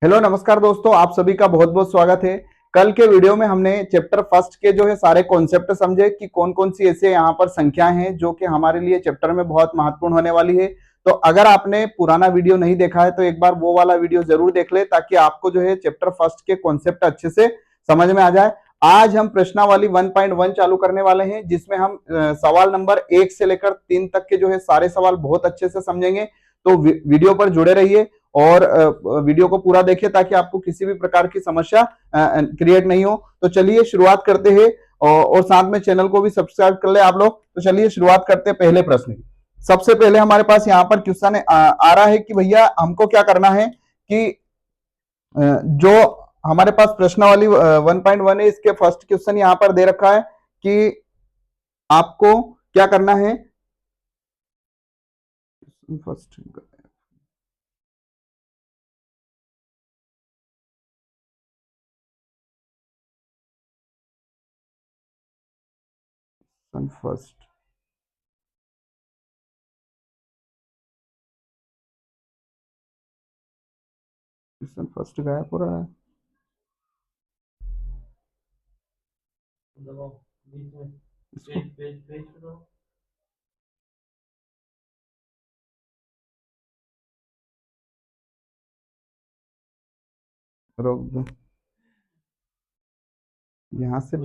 Hello नमस्कार दोस्तों, आप सभी का बहुत बहुत स्वागत है। कल के वीडियो में हमने चैप्टर फर्स्ट के जो है सारे कॉन्सेप्ट समझे कि कौन कौन सी ऐसे यहाँ पर संख्याएं हैं जो कि हमारे लिए चैप्टर में बहुत महत्वपूर्ण होने वाली है। तो अगर आपने पुराना वीडियो नहीं देखा है तो एक बार वो वाला वीडियो जरूर देख ले, ताकि आपको जो है चैप्टर फर्स्ट के कॉन्सेप्ट अच्छे से समझ में आ जाए। आज हम प्रश्नावली 1.1 चालू करने वाले हैं, जिसमें हम सवाल नंबर 1 से लेकर 3 तक के जो है सारे सवाल बहुत अच्छे से समझेंगे। तो वीडियो पर जुड़े रहिए और वीडियो को पूरा देखिए ताकि आपको किसी भी प्रकार की समस्या क्रिएट नहीं हो। तो चलिए शुरुआत करते हैं और साथ में चैनल को भी सब्सक्राइब कर ले आप लोग। तो चलिए शुरुआत करते हैं पहले प्रश्न की। सबसे पहले हमारे पास यहाँ पर क्वेश्चन आ रहा है कि भैया हमको क्या करना है कि जो हमारे पास प्रश्नावली 1.1 है, इसके फर्स्ट क्वेश्चन यहाँ पर दे रखा है कि आपको क्या करना है। फर्स्ट फर्स्ट क्वेश्चन फर्स्ट गायब हो रहा है। इसको रोक दो यहाँ से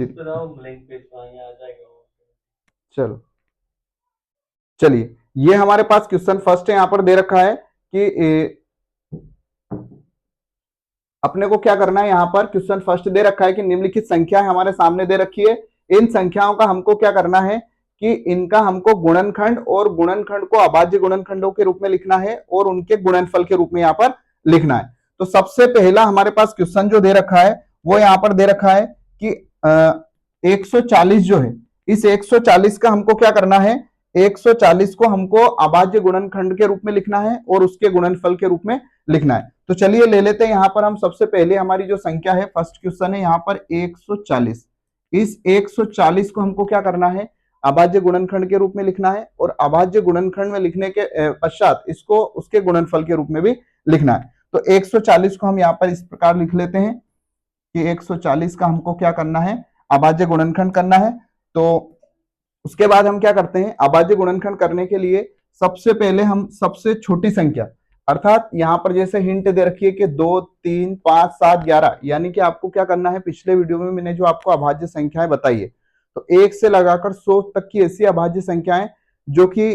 चलो चलिए, ये हमारे पास क्वेश्चन फर्स्ट है, यहाँ पर दे रखा है कि अपने को क्या करना है। यहाँ पर क्वेश्चन फर्स्ट दे रखा है कि निम्नलिखित संख्या हमारे सामने दे रखी है। इन संख्याओं का हमको क्या करना है कि इनका हमको गुणनखंड और गुणनखंड को अभाज्य गुणनखंडों के रूप में लिखना है और उनके गुणनफल के रूप में यहाँ पर लिखना है। तो सबसे पहला हमारे पास क्वेश्चन जो दे रखा है वो यहाँ पर दे रखा है कि 140 जो है, इस 140 का हमको क्या करना है। 140 को हमको अभाज्य गुणनखंड के रूप में लिखना है और उसके गुणनफल के रूप में लिखना है। तो चलिए ले लेते हैं। यहाँ पर हम सबसे पहले हमारी जो संख्या है, फर्स्ट क्वेश्चन है यहाँ पर 140। इस 140 को हमको क्या करना है, अभाज्य गुणनखंड के रूप में लिखना है और अभाज्य गुणनखंड में लिखने के पश्चात इसको उसके गुणनफल के रूप में भी लिखना है। तो 140 को हम यहाँ पर इस प्रकार लिख लेते हैं कि 140 का हमको क्या करना है, अभाज्य गुणनखंड करना है। तो उसके बाद हम क्या करते हैं, अभाज्य गुणनखंड करने के लिए सबसे पहले हम सबसे छोटी संख्या, अर्थात यहाँ पर जैसे हिंट दे रखी है कि 2, 3, 5, 7, 11, यानी कि आपको क्या करना है, पिछले वीडियो में मैंने जो आपको अभाज्य संख्याएं बताई है, तो 1 से लगाकर 100 तक की ऐसी अभाज्य संख्याएं जो कि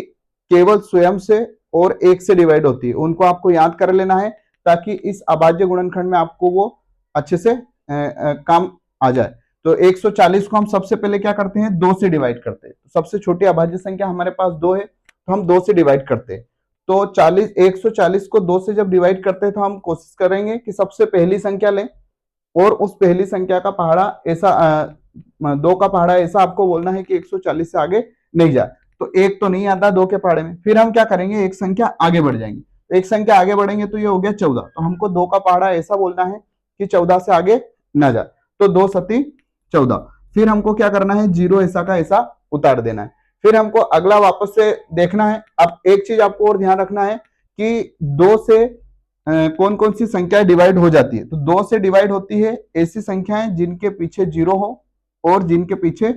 केवल स्वयं से और 1 से डिवाइड होती है, उनको आपको याद कर लेना है ताकि इस अभाज्य गुणनखंड में आपको वो अच्छे से काम आ जाए। तो 140 को हम सबसे पहले क्या करते हैं, 2 से डिवाइड करते हैं। तो सबसे छोटी अभाज्य संख्या हमारे पास 2 है, तो हम 2 से डिवाइड करते हैं। तो 140 को 2 से जब डिवाइड करते हैं तो हम कोशिश करेंगे कि सबसे पहली संख्या लें और उस पहली संख्या का पहाड़ा ऐसा 2 का पहाड़ा ऐसा आपको बोलना है कि 140 से आगे नहीं जाए। तो 1 तो नहीं आता 2 के पहाड़े में, फिर हम क्या करेंगे, एक संख्या आगे बढ़ जाएंगे। तो एक संख्या आगे बढ़ेंगे तो ये हो गया 14। तो हमको 2 का पहाड़ा ऐसा बोलना है कि 14 से आगे ना जाए। तो 2 सती 14। फिर हमको क्या करना है, 0 ऐसा का ऐसा उतार देना है। फिर हमको अगला वापस से देखना है। अब एक चीज आपको और ध्यान रखना है कि 2 से कौन कौन सी संख्याएं डिवाइड हो जाती है। तो 2 से डिवाइड होती है ऐसी संख्याएं जिनके पीछे 0 हो और जिनके पीछे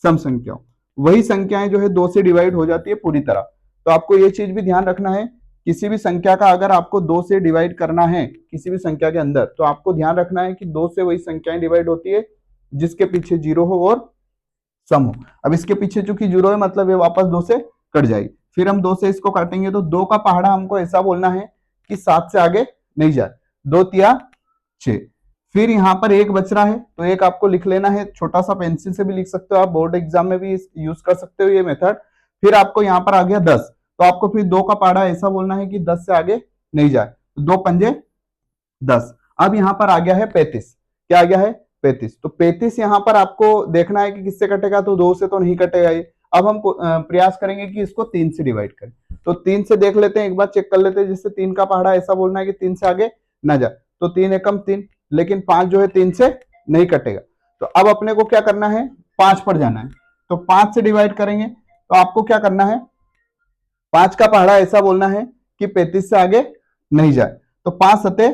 सम संख्या हो, वही संख्याएं जो है 2 से डिवाइड हो जाती है पूरी तरह। तो आपको ये चीज भी ध्यान रखना है, किसी भी संख्या का अगर आपको 2 से डिवाइड करना है किसी भी संख्या के अंदर, तो आपको ध्यान रखना है कि 2 से वही संख्याएं डिवाइड होती है जिसके पीछे 0 हो और सम हो। अब इसके पीछे चूंकि 0 है मतलब ये वापस 2 से कट जाएगी। फिर हम 2 से इसको काटेंगे तो 2 का पहाड़ा हमको ऐसा बोलना है कि 7 से आगे नहीं जाए। 2 तिया 6। फिर यहाँ पर 1 बच रहा है तो 1 आपको लिख लेना है, छोटा सा पेंसिल से भी लिख सकते हो आप, बोर्ड एग्जाम में भी यूज कर सकते हो ये मेथड। फिर आपको यहाँ पर आ गया 10, तो आपको फिर 2 का पहाड़ा ऐसा बोलना है कि 10 से आगे नहीं जाए। 2 पंजे 10। अब यहाँ पर आ गया है 35। क्या आ गया है, 35। तो 35 यहाँ पर आपको देखना है कि किससे कटेगा, तो 2 से तो नहीं कटेगा ये। अब हम प्रयास करेंगे कि इसको 3 से डिवाइड करें। तो 3 से देख लेते हैं, एक बार चेक कर लेते हैं, जिससे 3 का पहाड़ा ऐसा बोलना है कि 3 से आगे ना जाए। तो 3 एकम 3, लेकिन 5 जो है 3 से नहीं कटेगा। तो अब अपने को क्या करना है, 5 पर जाना है। तो 5 से डिवाइड करेंगे तो आपको क्या करना है, 5 का पहाड़ा ऐसा बोलना है कि 35 से आगे नहीं जाए। तो 5 सते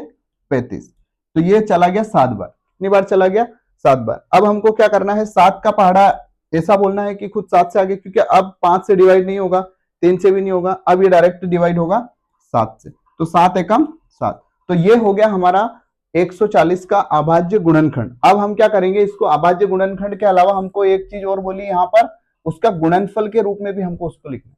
35। तो ये चला गया 7 बार, कितनी बार चला गया? 7 बार। अब हमको क्या करना है, 7 का पहाड़ा ऐसा बोलना है कि खुद 7 से आगे, क्योंकि अब 5 से डिवाइड नहीं होगा, 3 से भी नहीं होगा, अब ये डायरेक्ट डिवाइड होगा 7 से। तो 7 एकम 7। तो ये हो गया हमारा 140 का अभाज्य गुणनखंड। अब हम क्या करेंगे, इसको अभाज्य गुणनखंड के अलावा हमको एक चीज और बोली यहाँ पर, उसका गुणनफल के रूप में भी हमको उसको लिखना है।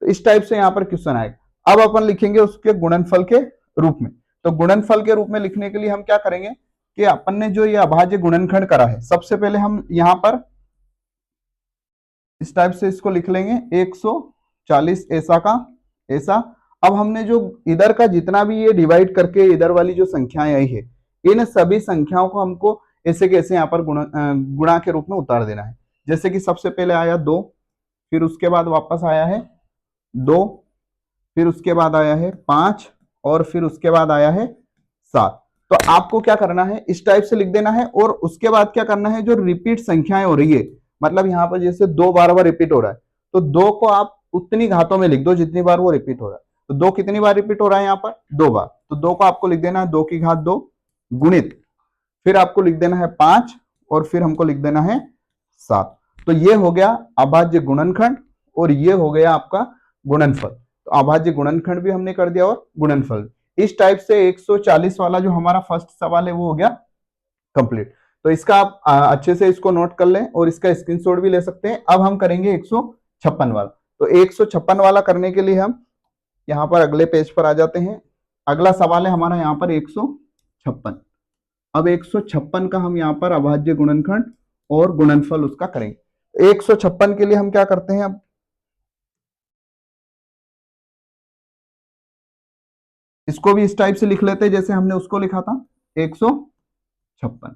तो इस टाइप से यहाँ पर क्वेश्चन आएगा। अब अपन लिखेंगे उसके गुणनफल के रूप में। तो गुणनफल के रूप में लिखने के लिए हम क्या करेंगे कि अपन ने जो ये अभाज्य गुणनखंड करा है, सबसे पहले हम यहाँ पर इस टाइप से इसको लिख लेंगे 140 ऐसा का ऐसा। अब हमने जो इधर का जितना भी ये डिवाइड करके इधर वाली जो संख्याएं आई है, इन सभी संख्याओं को हमको ऐसे कैसे यहाँ पर गुणा के रूप में उतार देना है। जैसे कि सबसे पहले आया 2, फिर उसके बाद वापस आया है 2, फिर उसके बाद आया है 5, और फिर उसके बाद आया है 7। तो आपको क्या करना है, इस टाइप से लिख देना है। और उसके बाद क्या करना है, जो रिपीट संख्याएं हो रही है, मतलब यहाँ पर जैसे 2 बार रिपीट हो रहा है, तो 2 को आप उतनी घातों में लिख दो जितनी बार वो रिपीट हो रहा है। तो 2 कितनी बार रिपीट हो रहा है यहाँ पर? 2 बार। तो 2 को आपको लिख देना है 2 की घात 2 गुणित, फिर आपको लिख देना है 5, और फिर हमको लिख देना है 7। तो ये हो गया अभाज्य गुणनखंड, और ये हो गया आपका गुणनफल। तो अभाज्य गुणनखंड भी हमने कर दिया और गुणनफल। इस टाइप से 140 वाला जो हमारा फर्स्ट सवाल है वो हो गया कंप्लीट। तो इसका आप अच्छे से इसको नोट कर लें और इसका स्क्रीनशॉट भी ले सकते हैं। अब हम करेंगे 156 वाला। तो 156 वाला करने के लिए हम यहाँ पर अगले पेज पर आ जाते हैं। अगला सवाल है हमारा यहाँ पर 156। अब 156 का हम यहाँ पर अभाज्य गुणनखंड और गुणनफल उसका करेंगे। 156 के लिए हम क्या करते हैं, अब इसको भी इस टाइप से लिख लेते हैं जैसे हमने उसको लिखा था 156।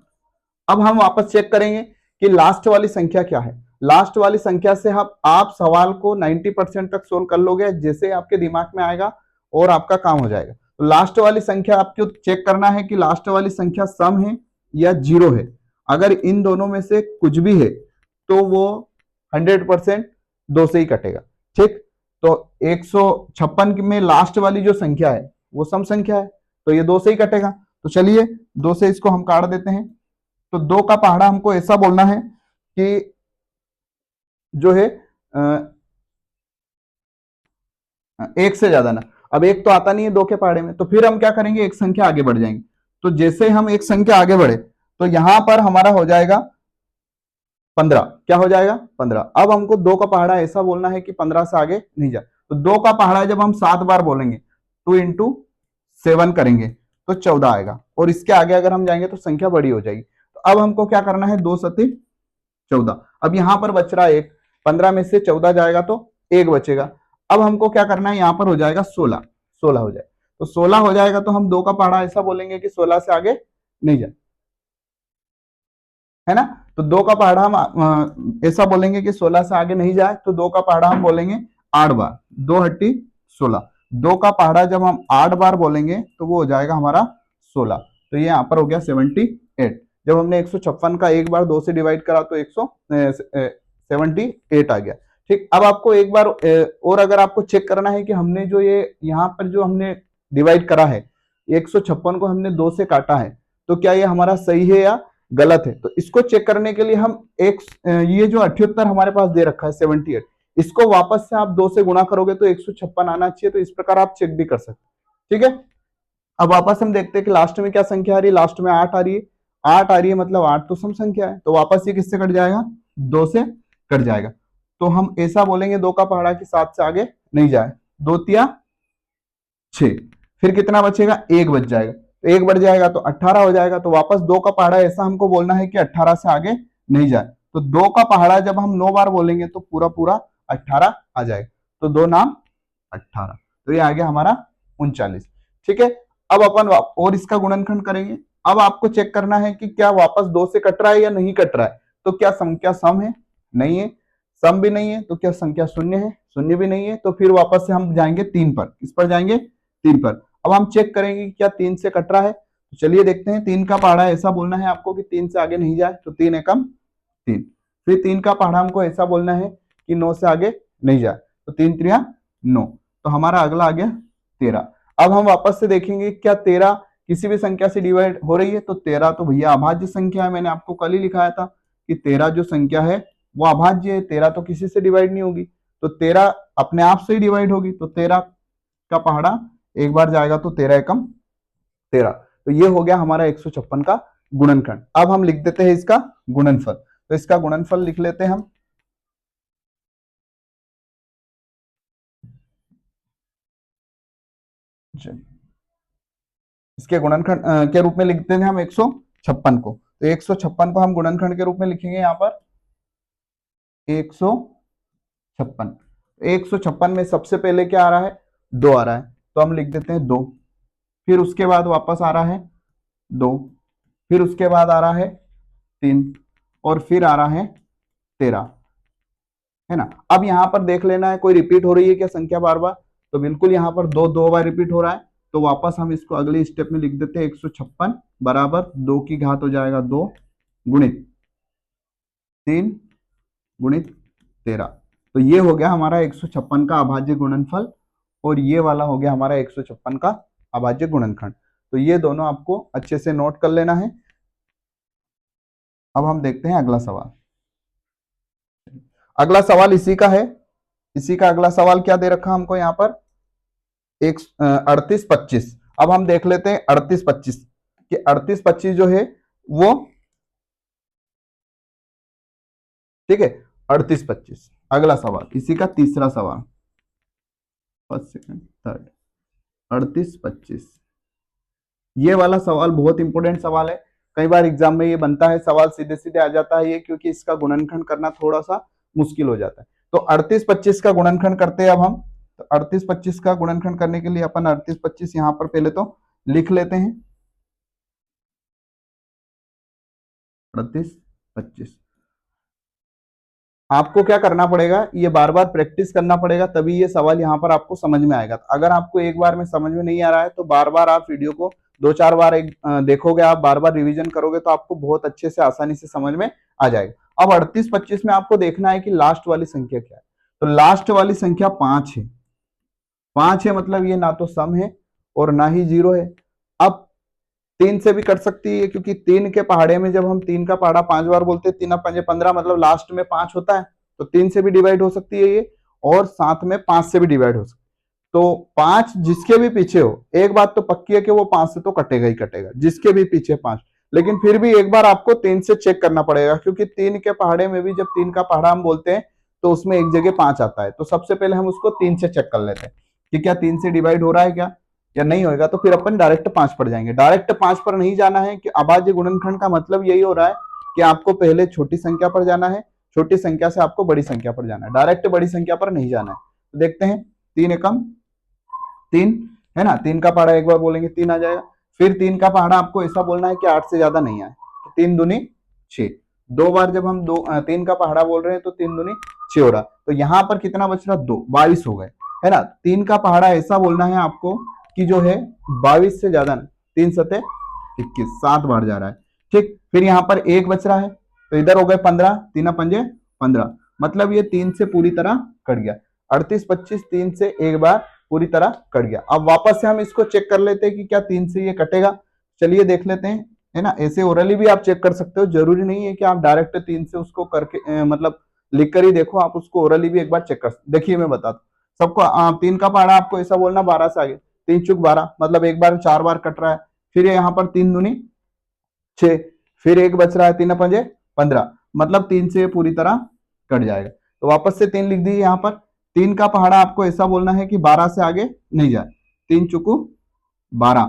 अब हम वापस चेक करेंगे कि लास्ट वाली संख्या क्या है। लास्ट वाली संख्या से आप सवाल को 90% तक सोल्व कर लोगे, जैसे आपके दिमाग में आएगा और आपका काम हो जाएगा। तो लास्ट वाली संख्या आपको चेक करना है कि लास्ट वाली संख्या सम है या जीरो है। अगर इन दोनों में से कुछ भी है तो वो 100% 2 से ही कटेगा। ठीक, तो 156 में लास्ट वाली जो संख्या है वो सम संख्या है, तो ये 2 से ही कटेगा। तो चलिए 2 से इसको हम काट देते हैं। तो 2 का पहाड़ा हमको ऐसा बोलना है कि जो है 1 से ज्यादा ना। अब 1 तो आता नहीं है 2 के पहाड़े में, तो फिर हम क्या करेंगे, एक संख्या आगे बढ़ जाएंगे। तो जैसे हम एक संख्या आगे बढ़े तो यहां पर हमारा हो जाएगा 15। क्या हो जाएगा? 15। अब हमको 2 का पहाड़ा ऐसा बोलना है कि 15 से आगे नहीं जा। तो 2 का पहाड़ा जब हम 7 बार बोलेंगे, 2 इंटू 7 करेंगे तो 14 आएगा, और इसके आगे अगर हम जाएंगे तो संख्या बड़ी हो जाएगी। तो अब हमको क्या करना है, 2 सती 14। अब यहां पर बच रहा है 1, 15 में से 14 जाएगा तो 1 बचेगा। अब हमको क्या करना है, यहां पर हो जाएगा 16, 16 हो जाए। तो 16 हो जाएगा तो हम 2 का पहाड़ा ऐसा बोलेंगे कि 16 से आगे नहीं जाए, है ना। तो 2 का पहाड़ा हम ऐसा बोलेंगे कि 16 से आगे नहीं जाए, तो 2 का पहाड़ा हम बोलेंगे 8 बार, 2 हट्टी 16। 2 का पहाड़ा जब हम 8 बार बोलेंगे तो वो हो जाएगा हमारा 16। तो ये यहाँ पर हो गया 78। जब हमने 156 का एक बार 2 से डिवाइड करा तो 178 आ गया। ठीक, अब आपको एक बार और अगर आपको चेक करना है कि हमने जो ये यहाँ पर जो हमने डिवाइड करा है, 156 को हमने 2 से काटा है, तो क्या ये हमारा सही है या गलत है। तो इसको चेक करने के लिए हम ये जो 78 हमारे पास दे रखा है 78, इसको वापस से आप 2 से गुणा करोगे तो 156 आना चाहिए। तो इस प्रकार आप चेक भी कर सकते। ठीक है, अब वापस हम देखते हैं कि लास्ट में क्या संख्या आ रही है। लास्ट में 8 आ रही है। 8 आ रही है मतलब 8 तो सम संख्या है, तो वापस ये किससे कट जाएगा, 2 से कट जाएगा। तो हम ऐसा बोलेंगे 2 का पहाड़ा कि 7 से आगे नहीं जाए। 2 तिया 6, फिर कितना बचेगा, 1 बच जाएगा। तो 1 बढ़ जाएगा तो 18 हो जाएगा। तो वापस 2 का पहाड़ा ऐसा हमको बोलना है कि 18 से आगे नहीं जाए। तो 2 का पहाड़ा जब हम 9 बार बोलेंगे तो पूरा पूरा 18 आ जाएगा। तो 2 नाम 18, तो ये आ गया हमारा 39। ठीक है, अब अपन और इसका गुणनखंड करेंगे। अब आपको चेक करना है कि क्या वापस 2 से कट रहा है या नहीं कट रहा है। तो क्या संख्या सम है, नहीं है। सम भी नहीं है तो क्या संख्या शून्य है, शून्य भी नहीं है। तो फिर वापस से हम जाएंगे 3 पर। किस पर जाएंगे, 3 पर। अब हम चेक करेंगे कि क्या 3 से कट रहा है। तो चलिए देखते हैं। 3 का पहाड़ा ऐसा बोलना है आपको कि 3 से आगे नहीं जाए, तो 3 एकम 3। फिर 3 का पहाड़ा हमको ऐसा बोलना है कि 9 से आगे नहीं जाए, तो 3 त्रिया 9। तो हमारा अगला आ गया 13। अब हम वापस से देखेंगे क्या 13 किसी भी संख्या से डिवाइड हो रही है तो 13 तो भैया अभाज्य संख्या है, मैंने आपको कल ही लिखाया था कि 13 जो संख्या है वो अभाज्य है, 13 तो किसी से डिवाइड नहीं होगी, तो 13 अपने आप से ही डिवाइड होगी, तो 13 का पहाड़ा एक बार जाएगा तो 13 एकम 13। तो ये हो गया हमारा 156 का गुणनखंड। अब हम लिख देते हैं इसका गुणनफल, तो इसका गुणनफल लिख लेते हैं हम। इसके गुणनखंड के रूप में लिखते हैं हम 156 को, तो 156 को हम गुणनखंड के रूप में लिखेंगे यहाँ पर 156। 156 में सबसे पहले क्या आ रहा है, 2 आ रहा है, तो हम लिख देते हैं 2, फिर उसके बाद वापस आ रहा है 2, फिर उसके बाद आ रहा है 3, और फिर आ रहा है 13, है ना। अब यहाँ पर देख लेना है कोई रिपीट हो रही है क्या संख्या बार बार, तो बिल्कुल यहाँ पर 2 बार रिपीट हो रहा है, तो वापस हम इसको अगले स्टेप में लिख देते हैं 156 बराबर 2 की घात हो जाएगा 2 गुणित 3 गुणित 13। तो ये हो गया हमारा 156 का अभाज्य गुणनफल, और ये वाला हो गया हमारा 156 का अभाज्य गुणनखंड। तो ये दोनों आपको अच्छे से नोट कर लेना है। अब हम देखते हैं अगला सवाल। अगला सवाल इसी का है, इसी का अगला सवाल क्या दे रखा हमको यहाँ पर 38-25। अब हम देख लेते हैं 38-25 कि 38-25 जो है वो ठीक है 38-25। अगला सवाल इसी का तीसरा सवाल, फर्स्ट सेकंड थर्ड, 38-25। ये वाला सवाल बहुत इंपॉर्टेंट सवाल है, कई बार एग्जाम में ये बनता है सवाल, सीधे सीधे आ जाता है ये, क्योंकि इसका गुणनखंड करना थोड़ा सा मुश्किल हो जाता है। तो 38-25 का गुणनखंड करते हैं अब हम। तो 38-25 का गुणनखंड करने के लिए अपन 38-25 यहाँ पर पहले तो लिख लेते हैं 38-25। आपको क्या करना पड़ेगा, ये बार बार प्रैक्टिस करना पड़ेगा, तभी ये सवाल यहाँ पर आपको समझ में आएगा। अगर आपको एक बार में समझ में नहीं आ रहा है तो बार बार आप वीडियो को 2-4 बार देखोगे, आप बार बार रिवीजन करोगे तो आपको बहुत अच्छे से आसानी से समझ में आ जाएगा। अब 38-25 में आपको देखना है कि लास्ट वाली संख्या क्या है, तो लास्ट वाली संख्या 5 है। 5 है मतलब ये ना तो सम है और ना ही जीरो है। अब 3 से भी कट सकती है, क्योंकि 3 के पहाड़े में जब हम 3 का पहाड़ा 5 बार बोलते हैं, 3 5 15 मतलब लास्ट में 5 होता है, तो 3 से भी डिवाइड हो सकती है ये, और साथ में 5 से भी डिवाइड हो सकती है। तो 5 जिसके भी पीछे हो, एक बात तो पक्की है कि वो 5 से तो कटेगा ही कटेगा, जिसके भी पीछे 5। लेकिन फिर भी एक बार आपको 3 से चेक करना पड़ेगा, क्योंकि 3 के पहाड़े में भी जब 3 का पहाड़ा हम बोलते हैं तो उसमें एक जगह 5 आता है। तो सबसे पहले हम उसको 3 से चेक कर लेते हैं कि क्या 3 से डिवाइड हो रहा है क्या, या नहीं होगा, तो फिर अपन डायरेक्ट 5 पर जाएंगे। डायरेक्ट 5 पर नहीं जाना है, कि अभाज्य गुणनखंड का मतलब यही हो रहा है कि आपको पहले छोटी संख्या पर जाना है, छोटी संख्या से आपको बड़ी संख्या पर जाना है, डायरेक्ट बड़ी संख्या पर नहीं जाना है। तो देखते हैं 3 एकम 3 है ना, 3 का पहाड़ा एक बार बोलेंगे 3 आ जाएगा। फिर 3 का पहाड़ा आपको ऐसा बोलना है कि 8 से ज्यादा नहीं आए, तो 3 दूनी 6। 2 बार जब हम 3 का पहाड़ा बोल रहे हैं तो 3 दूनी 6 हो रहा, तो यहाँ पर कितना बच रहा, 2, 22 हो गए, है ना। 3 का पहाड़ा ऐसा बोलना है आपको कि जो है 22 से ज्यादा, 3 सते 21, 7 बार जा रहा है, ठीक। फिर यहाँ पर 1 बच रहा है, तो इधर हो गए 15, 3 पंजे 15, मतलब ये 3 से पूरी तरह कट गया। 38-25 3 से एक बार पूरी तरह कट गया। अब वापस से हम इसको चेक कर लेते हैं कि क्या 3 से ये कटेगा, चलिए देख लेते हैं, है ना। ऐसे ओरली भी आप चेक कर सकते हो, जरूरी नहीं है कि आप डायरेक्ट 3 से उसको करके मतलब लिख कर ही देखो, आप उसको ओरली भी एक बार चेक कर। देखिए मैं बताता हूँ सबको, 3 का पहाड़ा आपको ऐसा बोलना 12 से आगे, 3 चुक 12 मतलब एक बार 4 बार कट रहा है। फिर यहाँ पर 3 दूनी 6, फिर 1 बच रहा है, 3 पंजे 15, मतलब 3 से पूरी तरह कट जाएगा। तो वापस से 3 लिख दीजिए यहाँ पर। 3 का पहाड़ा आपको ऐसा बोलना है कि 12 से आगे नहीं जाए, 3 चुकू 12,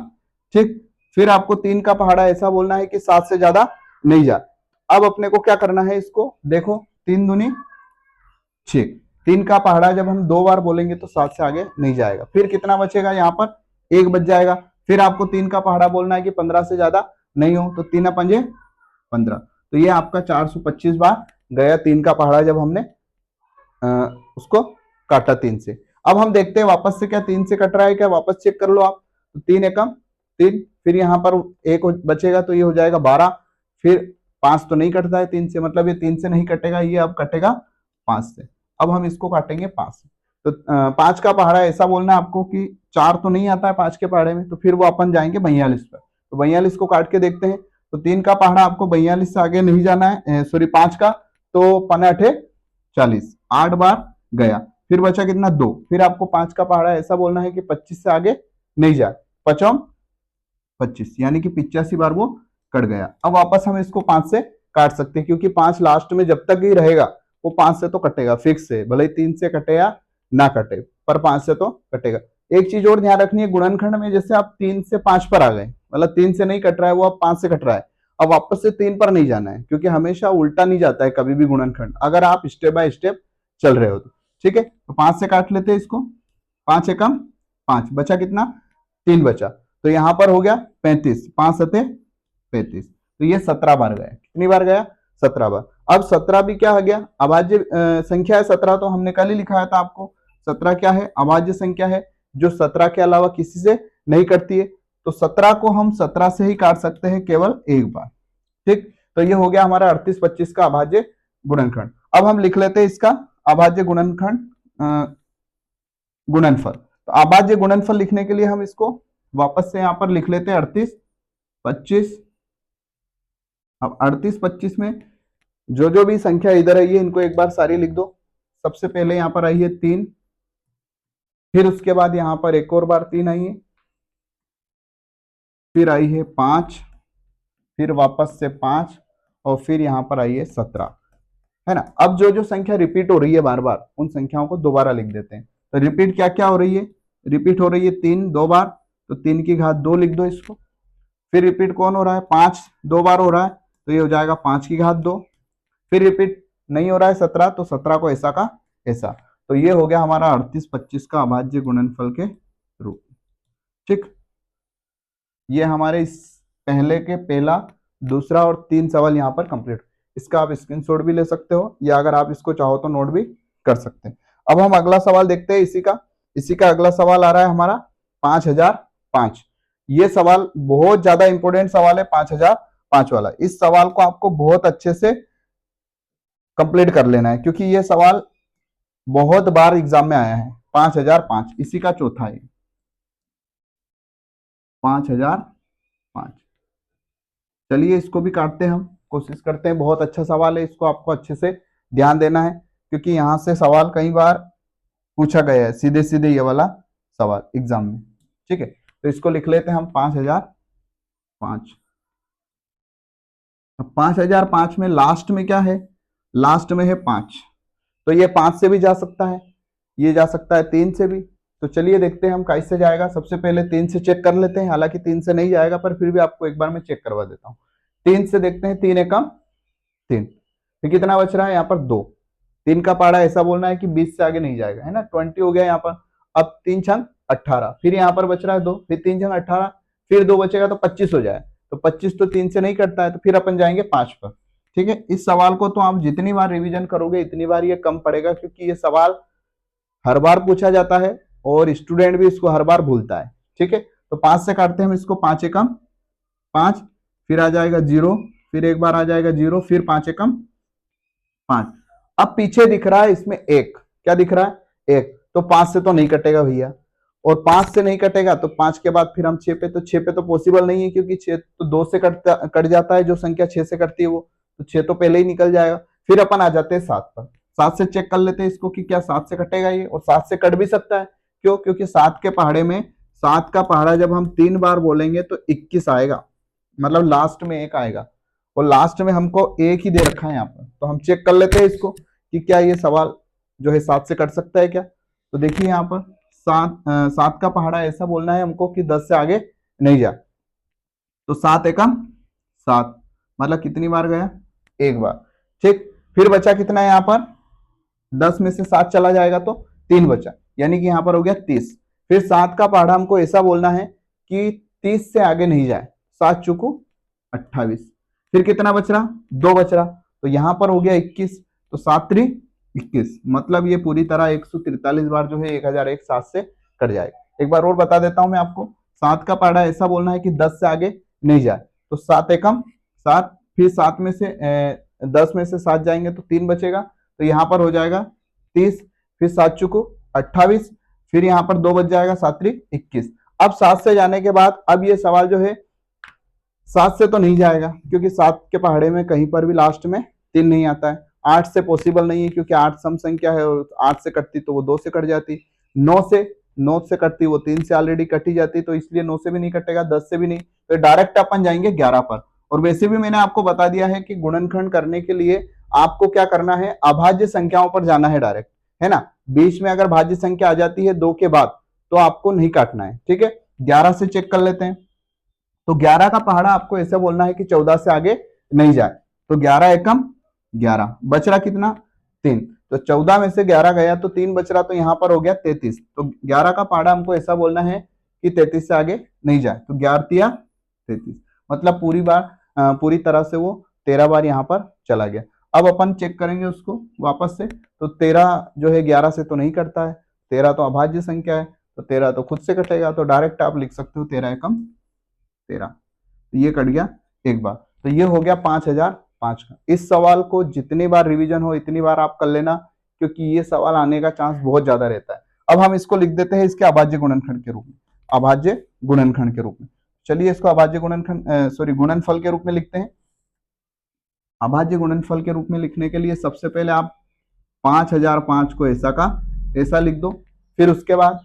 ठीक। फिर आपको 3 का पहाड़ा ऐसा बोलना है कि 7 से ज्यादा नहीं जाए। अब अपने को क्या करना है, इसको देखो 3 दूनी 6, 3 का पहाड़ा जब हम 2 बार बोलेंगे तो 7 से आगे नहीं जाएगा। फिर कितना बचेगा, यहाँ पर 1 बच जाएगा। फिर आपको 3 का पहाड़ा बोलना है कि 15 से ज्यादा नहीं हो, तो 3 पंजे 15, तो ये आपका 425 बार गया 3 का पहाड़ा जब हमने उसको काटा 3 से। अब हम देखते हैं वापस से क्या 3 से कट रहा है क्या, वापस चेक कर लो आप। तो 3 एकम 3, फिर यहाँ पर 1 बचेगा तो ये हो जाएगा 12, फिर 5 तो नहीं कटता है 3 से, मतलब ये 3 से नहीं कटेगा, ये अब कटेगा 5 से। अब हम इसको काटेंगे 5 से। तो 5 का पहाड़ा ऐसा बोलना है आपको कि 4 तो नहीं आता है 5 के पहाड़े में, तो फिर वो अपन जाएंगे 42 पर। तो 42 को काट के देखते हैं, तो 3 का पहाड़ा आपको 42 से आगे नहीं जाना है, सॉरी 5 का, तो पने अठे 40, 8 बार गया, फिर बचा कितना 2, फिर आपको 5 का पहाड़ा ऐसा बोलना है कि 25 से आगे नहीं जाए, 5 25, यानी कि 85 बार वो कट गया। अब वापस हम इसको 5 से काट सकते हैं, क्योंकि 5 लास्ट में जब तक ही रहेगा वो 5 से तो कटेगा फिक्स है, भले ही 3 से कटे या ना कटे, पर 5 से तो कटेगा। एक चीज और ध्यान रखनी है, गुणनखंड में जैसे आप 3 से 5 पर आ गए, मतलब 3 से नहीं कट रहा है वो, अब 5 से कट रहा है, अब वापस से 3 पर नहीं जाना है, क्योंकि हमेशा उल्टा नहीं जाता है कभी भी गुणनखंड, अगर आप स्टेप बाय स्टेप चल रहे हो तो। ठीक है, तो 5 से काट लेते हैं इसको, 5 एकम 5, बचा कितना 3 बचा, तो यहां पर हो गया 35, 5 सते 35, तो ये 17 बार गया। कितनी बार गया 17 बार। अब 17 भी क्या हो गया, अभाज्य संख्या है 17, तो हमने कल ही लिखाया था आपको 17 क्या है, अभाज्य संख्या है जो 17 के अलावा किसी से नहीं कटती है, तो 17 को हम 17 से ही काट सकते हैं केवल एक बार। ठीक, तो ये हो गया हमारा 38 25 का अभाज्य गुणनखंड। अब हम लिख लेते हैं इसका अभाज्य गुणनखंड गुणनफल। तो अभाज्य गुणनफल लिखने के लिए हम इसको वापस से यहां पर लिख लेते हैं 38 25। अब 38 25 में जो भी संख्या इधर आई है इनको एक बार सारी लिख दो। सबसे पहले यहां पर आई है 3, फिर उसके बाद यहां पर एक और बार 3 आई है, फिर आई है 5, फिर वापस से 5, और फिर यहां पर आई है 17, है ना। अब जो संख्या रिपीट हो रही है बार बार, उन संख्याओं को दोबारा लिख देते हैं। तो रिपीट क्या क्या हो रही है, रिपीट हो रही है 3 2 बार, तो 3 की घात 2 लिख दो इसको। फिर रिपीट कौन हो रहा है, 5 2 बार हो रहा है, तो ये हो जाएगा 5 की घात 2। फिर रिपीट नहीं हो रहा है 17, तो 17 को ऐसा का ऐसा। तो ये हो गया हमारा 38 25 का अभाज्य गुणनफल के रूप। ठीक, ये हमारे इस पहले के पहला दूसरा और 3 सवाल यहाँ पर कंप्लीट। इसका आप स्क्रीनशॉट भी ले सकते हो, या अगर आप इसको चाहो तो नोट भी कर सकते हैं। अब हम अगला सवाल देखते हैं इसी का अगला सवाल आ रहा है हमारा 5005। ये सवाल बहुत ज्यादा इंपॉर्टेंट सवाल है 5005 वाला। इस सवाल को आपको बहुत अच्छे से कंप्लीट कर लेना है, क्योंकि ये सवाल बहुत बार एग्जाम में आया है। 5005 इसी का चौथा है, 5005। चलिए इसको भी काटते हैं, हम कोशिश करते हैं। बहुत अच्छा सवाल है, इसको आपको अच्छे से ध्यान देना है, क्योंकि यहां से सवाल कई बार पूछा गया है, सीधे सीधे ये वाला सवाल एग्जाम में। ठीक है, तो इसको लिख लेते हैं हम 5005। अब 5005 में लास्ट में क्या है, लास्ट में है 5, तो ये 5 से भी जा सकता है, ये जा सकता है 3 से भी। तो चलिए देखते हैं हम कैसे जाएगा। सबसे पहले 3 से चेक कर लेते हैं, हालांकि 3 से नहीं जाएगा, पर फिर भी आपको एक बार मैं चेक करवा देता हूँ। 3 से देखते हैं, 3 एकम 3, फिर कितना बच रहा है यहाँ पर 2। 3 का पहाड़ा ऐसा बोलना है कि 20 से आगे नहीं जाएगा, है ना, 20 हो गया यहाँ पर। अब 3 छंग 18, फिर यहाँ पर बच रहा है 2, फिर 3 छंग 18, फिर 2 बचेगा तो 25 हो जाए। तो 25 तो 3 से नहीं कटता है, तो फिर अपन जाएंगे 5 पर। ठीक है, इस सवाल को तो आप जितनी बार रिवीजन करोगे इतनी बार ये कम पड़ेगा, क्योंकि ये सवाल हर बार पूछा जाता है और स्टूडेंट भी इसको हर बार भूलता है। ठीक है, तो 5 से काटते हैं हम इसको, 5 एकम 5, फिर आ जाएगा 0, फिर एक बार आ जाएगा 0, फिर 5 एकम 5। अब पीछे दिख रहा है इसमें 1, क्या दिख रहा है 1, तो 5 से तो नहीं कटेगा भैया, और 5 से नहीं कटेगा तो 5 के बाद फिर हम 6 पे, तो 6 पे तो पॉसिबल नहीं है, क्योंकि 6 तो 2 से कट जाता है, जो संख्या 6 से कटती है वो, तो 6 तो पहले ही निकल जाएगा। फिर अपन आ जाते हैं 7 पर, 7 से चेक कर लेते हैं इसको कि क्या 7 से कटेगा ये, और 7 से कट भी सकता है। क्यों, क्योंकि 7 के पहाड़े में, 7 का पहाड़ा जब हम 3 बार बोलेंगे तो 21 आएगा, मतलब लास्ट में 1 आएगा, और लास्ट में हमको 1 ही दे रखा है यहाँ पर। तो हम चेक कर लेते हैं इसको कि क्या ये सवाल जो है 7 से कट सकता है क्या। तो देखिए यहाँ पर 7 का पहाड़ा ऐसा बोलना है हमको कि 10 से आगे नहीं जा, तो 7 एकम 7, मतलब कितनी बार गया, एक बार। ठीक, फिर बचा कितना है यहाँ पर, 10 में से 7 चला जाएगा तो 3 बचा, यानी कि यहाँ पर हो गया 30। फिर 7 का पहाड़ा हमको ऐसा बोलना है कि 30 से आगे नहीं जाए, 7 चुकू 28, फिर कितना बच रहा, 2 बच रहा, तो यहाँ पर हो गया 21, तो 7 3 21, मतलब ये पूरी तरह 143 बार जो है 1001 7 से कट जाएगा। एक बार और बता देता हूं मैं आपको, 7 का पहाड़ा ऐसा बोलना है कि 10 से आगे नहीं जाए, तो 7 एकम 7, फिर 7 में से 10 में से 7 जाएंगे तो 3 बचेगा, तो यहाँ पर हो जाएगा 30, फिर 7 चुको 28, फिर यहाँ पर 2 बच जाएगा, 7 3 21। अब 7 से जाने के बाद अब ये सवाल जो है 7 से तो नहीं जाएगा क्योंकि 7 के पहाड़े में कहीं पर भी लास्ट में 3 नहीं आता है। 8 से पॉसिबल नहीं है क्योंकि 8 सम संख्या है और 8 से कटती तो वो 2 से कट जाती। 9 से कटती वो 3 से ऑलरेडी कटी जाती, तो इसलिए 9 से भी नहीं कटेगा, 10 से भी नहीं, तो डायरेक्ट अपन जाएंगे 11 पर। और वैसे भी मैंने आपको बता दिया है कि गुणनखंड करने के लिए आपको क्या करना है, अभाज्य संख्याओं पर जाना है डायरेक्ट, है ना। बीच में अगर भाज्य संख्या आ जाती है 2 के बाद तो आपको नहीं काटना है, ठीक है। 11 से चेक कर लेते हैं। तो 11 का पहाड़ा आपको ऐसे बोलना है कि 14 से आगे नहीं जाए। तो 11 एकम 11, बच रहा कितना 3, तो 14 में से 11 गया तो 3 बच रहा, तो यहाँ पर हो गया 33। तो 11 का पहाड़ा हमको ऐसा बोलना है कि 33 से आगे नहीं जाए। तो 11 33, मतलब पूरी तरह से वो 13 बार यहाँ पर चला गया। अब अपन चेक करेंगे उसको वापस से। तो 13 जो है 11 से तो नहीं कटता है, 13 तो अभाज्य संख्या है, तो 13 तो खुद से कटेगा। तो डायरेक्ट आप लिख सकते हो 13 एकम 13, तो ये कट गया एक बार। तो ये हो गया 5005 का। इस सवाल को जितनी बार रिवीजन हो इतनी बार आप कर लेना, क्योंकि ये सवाल आने का चांस बहुत ज्यादा रहता है। अब हम इसको लिख देते हैं इसके अभाज्य गुणनखंड के रूप में, अभाज्य गुणनखंड के रूप में। चलिए इसको अभाज्य गुणनफल के रूप में लिखते हैं। अभाज्य गुणनफल के रूप में लिखने के लिए सबसे पहले आप 5005 को ऐसा का ऐसा लिख दो। फिर उसके बाद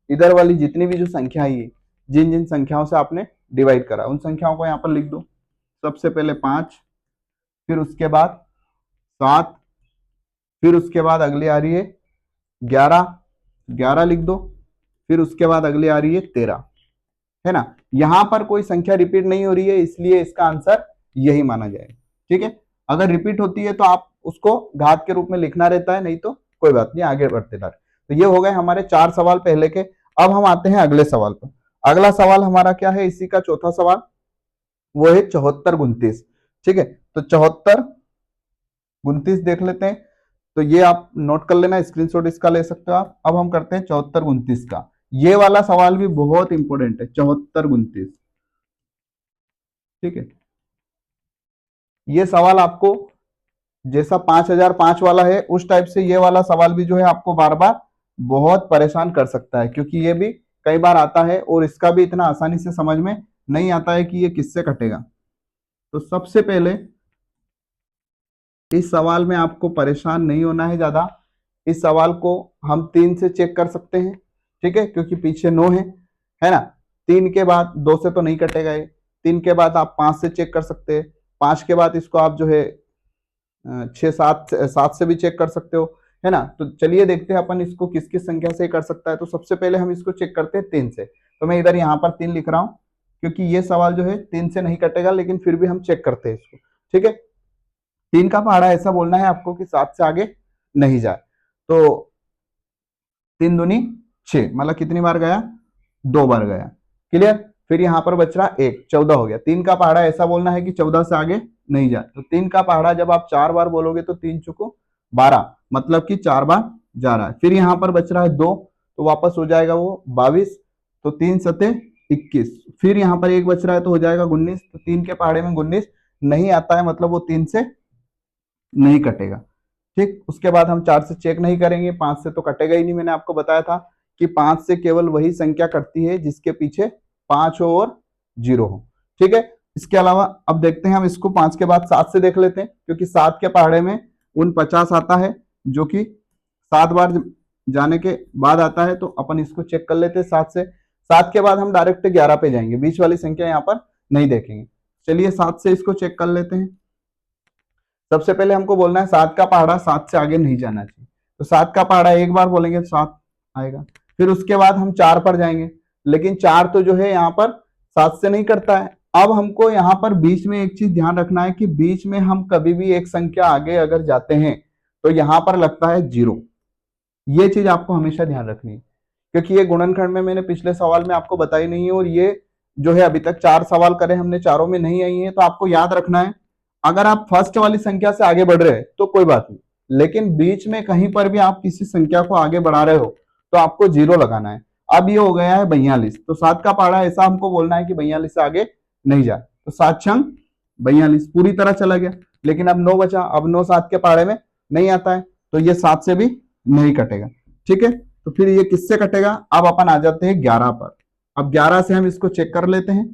इधर वाली जितनी भी जो संख्या है, जिन जिन संख्याओं से आपने डिवाइड करा उन संख्याओं को यहाँ पर लिख दो। सबसे पहले 5, फिर उसके बाद 7, फिर उसके बाद अगली आ रही है 11 लिख दो। फिर उसके बाद अगली आ रही है 13, है ना। यहां पर कोई संख्या रिपीट नहीं हो रही है, इसलिए इसका आंसर यही माना जाएगा, ठीक है। अगर रिपीट होती है तो आप उसको घात के रूप में लिखना रहता है, नहीं तो कोई बात नहीं, आगे बढ़ते जा रहे। तो ये हो गए हमारे 4 सवाल पहले के। अब हम आते हैं अगले सवाल पर। अगला सवाल हमारा क्या है, इसी का चौथा सवाल, वो है 74 29, ठीक है। तो 74 29 देख लेते हैं। तो ये आप नोट कर लेना, स्क्रीनशॉट इसका ले सकते हो आप। अब हम करते हैं 74 29 का। ये वाला सवाल भी बहुत इंपॉर्टेंट है, 74 29, ठीक है। ये सवाल आपको जैसा 5005 वाला है उस टाइप से ये वाला सवाल भी जो है आपको बार बार बहुत परेशान कर सकता है, क्योंकि ये भी कई बार आता है और इसका भी इतना आसानी से समझ में नहीं आता है कि ये किससे कटेगा। तो सबसे पहले इस सवाल में आपको परेशान नहीं होना है ज्यादा। इस सवाल को हम 3 से चेक कर सकते हैं, ठीक है, क्योंकि पीछे 9 है ना। 3 के बाद 2 से तो नहीं कटेगा ये। 3 के बाद आप 5 से चेक कर सकते हैं। 5 के बाद इसको आप जो है 7 से भी चेक कर सकते हो, है ना। तो चलिए देखते हैं अपन इसको किस किस संख्या से कर सकता है। तो सबसे पहले हम इसको चेक करते हैं 3 से। तो मैं इधर यहाँ पर 3 लिख रहा हूँ, क्योंकि ये सवाल जो है 3 से नहीं कटेगा, लेकिन फिर भी हम चेक करते हैं इसको, ठीक है। 3 का पहाड़ा ऐसा बोलना है आपको कि 7 से आगे नहीं जाए। तो 3 दूनी 6, मतलब कितनी बार गया, 2 बार गया, क्लियर। फिर यहाँ पर बच रहा 1, 14 हो गया। 3 का पहाड़ा ऐसा बोलना है कि 14 से आगे नहीं जाए। तो 3 का पहाड़ा जब आप 4 बार बोलोगे तो 3 चुको 12, मतलब कि 4 बार जा रहा है। फिर यहाँ पर बच रहा है 2, तो वापस हो जाएगा वो 22, तो 3 सते 21। फिर यहाँ पर 1 बच रहा है तो हो जाएगा 19। तो 3 के पहाड़े में 19 नहीं आता है, मतलब वो 3 से नहीं कटेगा, ठीक। उसके बाद हम 4 से चेक नहीं करेंगे, 5 से तो कटेगा ही नहीं। मैंने आपको बताया था कि 5 से केवल वही संख्या कटती है जिसके पीछे 5 हो और 0 हो, ठीक है। इसके अलावा अब देखते हैं हम इसको 5 के बाद 7 से देख लेते हैं, क्योंकि 7 के पहाड़े में 49 आता है, जो कि 7 बार जाने के बाद आता है। तो अपन इसको चेक कर लेते हैं 7 से। 7 के बाद हम डायरेक्ट 11 पे जाएंगे, बीच वाली संख्या यहाँ पर नहीं देखेंगे। चलिए 7 से इसको चेक कर लेते हैं। सबसे पहले हमको बोलना है 7 का पहाड़ा 7 से आगे नहीं जाना चाहिए। तो 7 का पहाड़ा एक बार बोलेंगे तो 7 आएगा। फिर उसके बाद हम 4 पर जाएंगे, लेकिन 4 तो जो है यहाँ पर 7 से नहीं करता है। अब हमको यहाँ पर बीच में एक चीज ध्यान रखना है कि बीच में हम कभी भी एक संख्या आगे अगर जाते हैं तो यहाँ पर लगता है 0। ये चीज आपको हमेशा ध्यान रखनी है, क्योंकि ये गुणनखंड में मैंने पिछले सवाल में आपको बताई नहीं है, और ये जो है अभी तक 4 सवाल करे हमने, चारों में नहीं आई है। तो आपको याद रखना है, अगर आप फर्स्ट वाली संख्या से आगे बढ़ रहे हैं तो कोई बात नहीं, लेकिन बीच में कहीं पर भी आप किसी संख्या को आगे बढ़ा रहे हो तो आपको 0 लगाना है। अब ये हो गया है 42, तो 7 का पहाड़ा ऐसा हमको बोलना है कि 42 से आगे नहीं जाए। तो 7 छंग 42 पूरी तरह चला गया, लेकिन अब 9 बचा। अब 9 7 के पहाड़े में नहीं आता है, तो ये 7 से भी नहीं कटेगा, ठीक है। तो फिर ये किससे कटेगा, अब अपन आ जाते हैं 11 पर। अब 11 से हम इसको चेक कर लेते हैं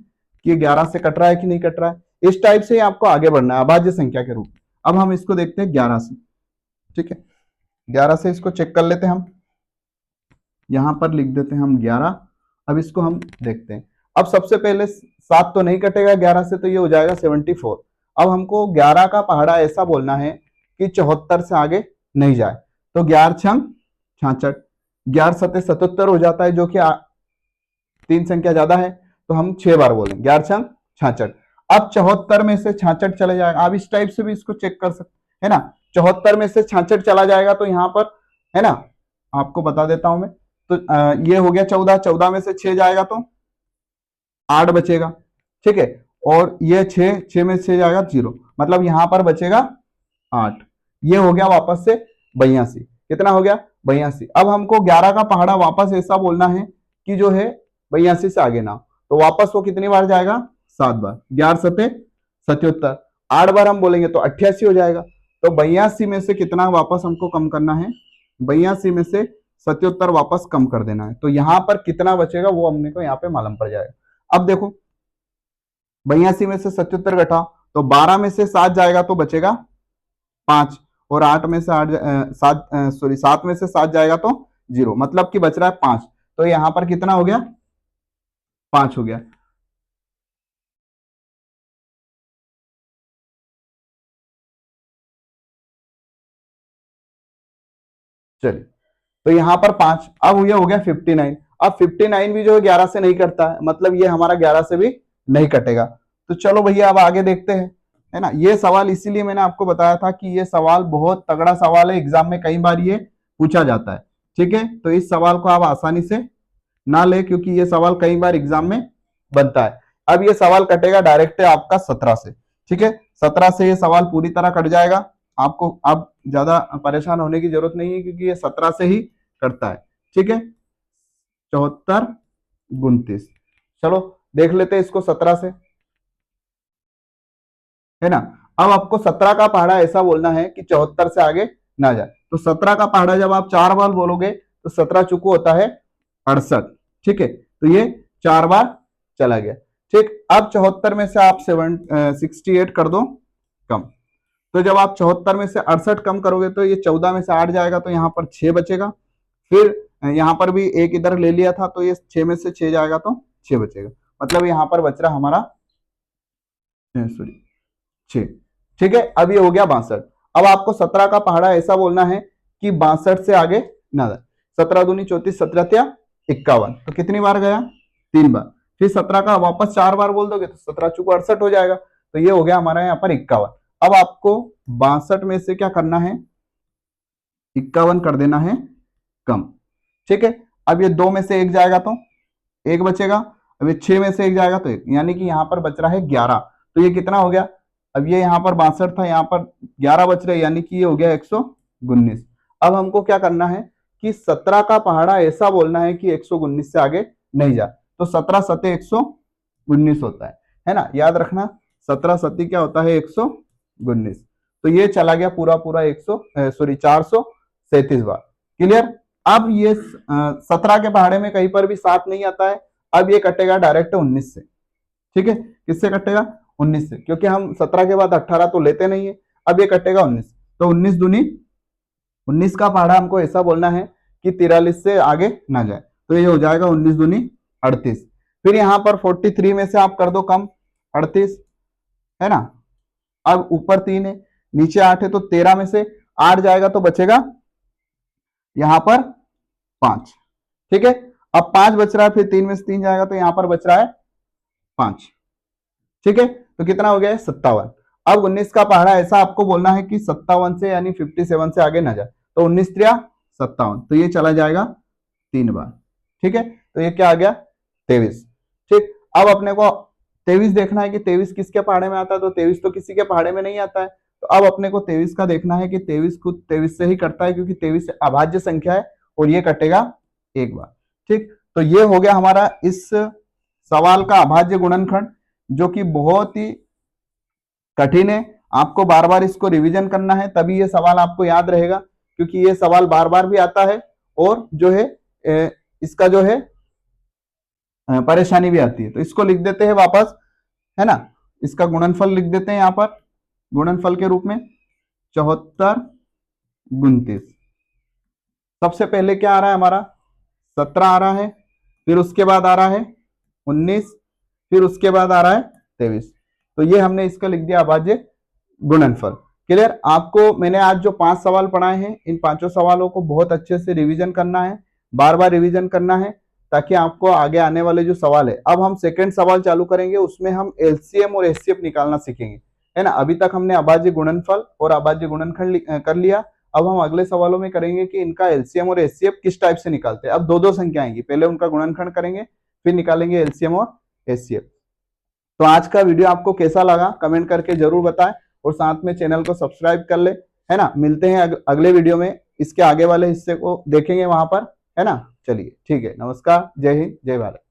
कि ये 11 से कट रहा है कि नहीं कट रहा है। इस टाइप से आपको आगे बढ़ना है अभाज्य संख्या के रूप में। अब हम इसको देखते हैं 11 से, ठीक है, 11 से इसको चेक कर लेते हैं हम। यहां पर लिख देते हैं हम 11। अब इसको हम देखते हैं। अब सबसे पहले 7 तो नहीं कटेगा 11 से, तो ये हो जाएगा 74। अब हमको 11 का पहाड़ा ऐसा बोलना है कि 74 से आगे नहीं जाए। तो 11 छंग 66, 11 सते 77 हो जाता है, जो कि 3 संख्या ज्यादा है, तो हम 6 बार बोलेंगे 11 छंग 66। अब 74 में से 66 चले जाएगा। आप इस टाइप से भी इसको चेक कर सकते है ना। 74 में से 66 चला जाएगा तो यहाँ पर है ना, आपको बता देता हूं मैं। तो ये हो गया 14, 14 में से 6 जाएगा तो 8 बचेगा, ठीक है। और ये 6 में से 6 जाएगा 0, मतलब यहां पर बचेगा 8। ये हो गया वापस से 82। कितना हो गया 82। अब हमको 11 का पहाड़ा वापस ऐसा बोलना है कि जो है 82 से आगे ना, तो वापस वो कितनी बार जाएगा 7 बार। 11 सते 77, 8 बार हम बोलेंगे तो 88 हो जाएगा। तो 82 में से कितना वापस हमको कम करना है, 82 में से 77 वापस कम कर देना है। तो यहां पर कितना बचेगा वो हमने को यहाँ पे मालूम पड़ जाएगा। अब देखो 82 में से 77 घटा तो 12 में से 7 जाएगा तो बचेगा 5, और 8 में से 7 में से 7 जाएगा तो 0, मतलब कि बच रहा है 5। तो यहां पर कितना हो गया 5 हो गया। चलिए, तो यहां पर 5। अब ये हो गया 59। अब 59 भी जो है 11 से नहीं कटता है, मतलब ये हमारा 11 से भी नहीं कटेगा। तो चलो भैया अब आगे देखते हैं, है ना। ये सवाल इसीलिए मैंने आपको बताया था कि ये सवाल बहुत तगड़ा सवाल है, एग्जाम में कई बार ये पूछा जाता है, ठीक है। तो इस सवाल को आप आसानी से ना ले, क्योंकि ये सवाल कई बार एग्जाम में बनता है। अब ये सवाल कटेगा डायरेक्ट आपका 17 से, ठीक है। 17 से ये सवाल पूरी तरह कट जाएगा। आपको अब ज्यादा परेशान होने की जरूरत नहीं है, क्योंकि ये 17 से ही करता है, ठीक है। 74 29, चलो देख लेते हैं इसको 17 से, है ना। अब आपको 17 का पहाड़ा ऐसा बोलना है कि 74 से आगे ना जाए। तो 17 का पहाड़ा जब आप 4 बार बोलोगे तो 17 चुकू होता है 68, ठीक है। तो ये 4 बार चला गया, ठीक। अब 74 में से आप 68 कर दो कम। तो जब आप 74 में से 68 कम करोगे तो ये 14 में से 8 जाएगा, तो यहाँ पर 6 बचेगा। फिर यहाँ पर भी एक इधर ले लिया था, तो ये 6 में से 6 जाएगा तो 6 बचेगा, मतलब यहाँ पर बच रहा हमारा सॉरी 6, ठीक है। अब ये हो गया 62। अब आपको 17 का पहाड़ा ऐसा बोलना है कि 62 से आगे ना जाए। 17 दूनी 34, 17 त्या 51, तो कितनी बार गया 3 बार। फिर 17 का वापस 4 बार बोल दोगे तो 17 चुको 68 हो जाएगा, तो ये हो गया हमारा यहाँ पर 51। अब आपको 62 में से क्या करना है 51 कर देना है कम, ठीक है। अब ये 2 में से 1 जाएगा तो 1 बचेगा। अब ये 6 में से 1 जाएगा तो 1, यानी कि यहाँ पर बच रहा है 11। तो ये कितना हो गया, अब ये यहाँ पर 62 था, यहाँ पर 11 बच रहे, यानी कि ये हो गया 119। अब हमको क्या करना है कि 17 का पहाड़ा ऐसा बोलना है कि 119 से आगे नहीं जा। तो 17 सते 119 होता है ना, याद रखना। 17 सती क्या होता है 119। तो ये चला गया पूरा पूरा 437 बार। क्लियर। अब ये 17 के पहाड़े में कहीं पर भी 7 नहीं आता है। अब ये कटेगा डायरेक्ट 19 से, ठीक है। किससे कटेगा 19 से, क्योंकि हम 17 के बाद 18 तो लेते नहीं है। अब ये कटेगा 19, तो 19 दूनी 19 का पहाड़ा हमको ऐसा बोलना है कि 43 से आगे ना जाए। तो ये हो जाएगा 19 दूनी 38। फिर यहाँ पर 43 में से आप कर दो कम 38, है ना। अब ऊपर 3 है नीचे 8 है, तो 13 में से 8 जाएगा तो बचेगा यहाँ पर 5, ठीक है। अब 5 बच रहा है, फिर 3 में से 3 जाएगा तो यहाँ पर बच रहा है 5, ठीक है। तो कितना हो गया 57। अब 19 का पहाड़ा ऐसा आपको बोलना है कि 57 से यानी 57 से आगे ना जाए। तो 19 त्रिया 57, तो ये चला जाएगा 3 बार, ठीक है। तो ये क्या आ गया 23, ठीक। अब अपने को 23 देखना है कि 23 किसके पहाड़े में आता है, तो 23 तो किसी के पहाड़े में नहीं आता है। तो अब अपने को 23 का देखना है कि 23 खुद 23 से ही कटता है, क्योंकि 23 अभाज्य संख्या है और ये कटेगा एक बार, ठीक। तो ये हो गया हमारा इस सवाल का अभाज्य गुणनखंड, जो कि बहुत ही कठिन है। आपको बार बार इसको रिवीजन करना है, तभी ये सवाल आपको याद रहेगा, क्योंकि ये सवाल बार बार भी आता है और जो है इसका जो है परेशानी भी आती है। तो इसको लिख देते हैं वापस। है ना। इसका गुणनफल लिख देते हैं यहाँ पर गुणनफल के रूप में 74 29। सबसे पहले क्या आ रहा है हमारा 17 आ रहा है, फिर उसके बाद आ रहा है 19, फिर उसके बाद आ रहा है 23। तो ये हमने इसका लिख दिया अभाज्य गुणनफल। क्लियर। आपको मैंने आज जो 5 सवाल पढ़ाए हैं, इन पांचों सवालों को बहुत अच्छे से रिवीजन करना है, बार बार रिवीजन करना है, ताकि आपको आगे आने वाले जो सवाल है, अब हम सेकंड सवाल चालू करेंगे, उसमें हम एलसीएम और एचसीएफ निकालना सीखेंगे, है ना। अभी तक हमने अभाज्य गुणनफल और अभाज्य गुणनखंड कर लिया। अब हम अगले सवालों में करेंगे कि इनका एलसीएम और एचसीएफ किस टाइप से निकालते हैं। अब दो दो संख्या आएंगी, पहले उनका गुणनखंड करेंगे, फिर निकालेंगे एलसीएम और एचसीएफ। तो आज का वीडियो आपको कैसा लगा कमेंट करके जरूर बताएं, और साथ में चैनल को सब्सक्राइब कर ले, है ना। मिलते हैं अगले वीडियो में, इसके आगे वाले हिस्से को देखेंगे वहां पर, है ना। चलिए ठीक है, नमस्कार, जय हिंद, जय भारत।